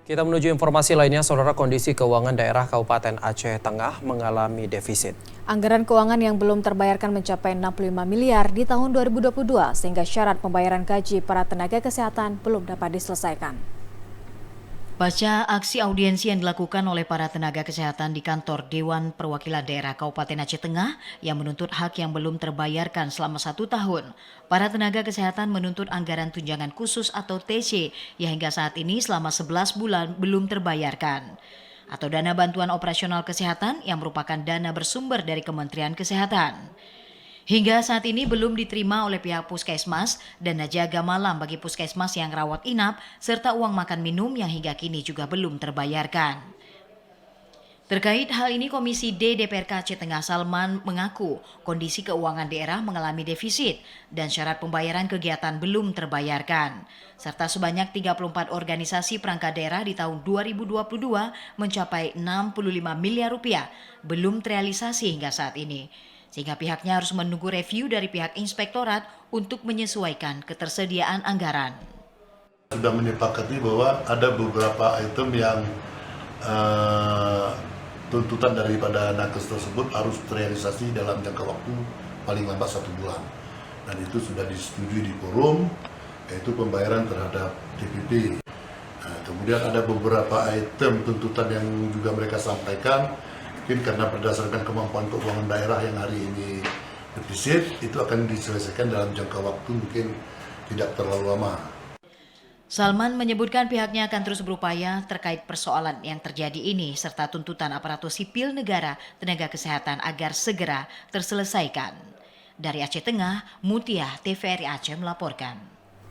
Kita menuju informasi lainnya, Saudara. Kondisi keuangan daerah Kabupaten Aceh Tengah mengalami defisit. Anggaran keuangan yang belum terbayarkan mencapai 65 miliar di tahun 2022, sehingga syarat pembayaran gaji para tenaga kesehatan belum dapat diselesaikan. Pasca aksi audiensi yang dilakukan oleh para tenaga kesehatan di kantor Dewan Perwakilan Daerah Kabupaten Aceh Tengah yang menuntut hak yang belum terbayarkan selama 1 tahun, para tenaga kesehatan menuntut anggaran tunjangan khusus atau TC yang hingga saat ini selama 11 bulan belum terbayarkan, atau dana bantuan operasional kesehatan yang merupakan dana bersumber dari Kementerian Kesehatan. Hingga saat ini belum diterima oleh pihak puskesmas, dana jaga malam bagi puskesmas yang rawat inap, serta uang makan minum yang hingga kini juga belum terbayarkan. Terkait hal ini, Komisi D DPRK Aceh Tengah Salman mengaku kondisi keuangan daerah mengalami defisit dan syarat pembayaran kegiatan belum terbayarkan. Serta sebanyak 34 organisasi perangkat daerah di tahun 2022 mencapai 65 miliar rupiah belum terrealisasi hingga saat ini. Sehingga pihaknya harus menunggu review dari pihak inspektorat untuk menyesuaikan ketersediaan anggaran. Sudah menyepakati bahwa ada beberapa item yang tuntutan daripada nakes tersebut harus terrealisasi dalam jangka waktu paling lambat 1 bulan. Dan itu sudah disetujui di forum, yaitu pembayaran terhadap DPP. Kemudian ada beberapa item tuntutan yang juga mereka sampaikan, mungkin karena berdasarkan kemampuan keuangan daerah yang hari ini defisit, itu akan diselesaikan dalam jangka waktu mungkin tidak terlalu lama. Salman menyebutkan pihaknya akan terus berupaya terkait persoalan yang terjadi ini serta tuntutan aparatur sipil negara, tenaga kesehatan agar segera terselesaikan. Dari Aceh Tengah, Mutia, TVRI Aceh melaporkan.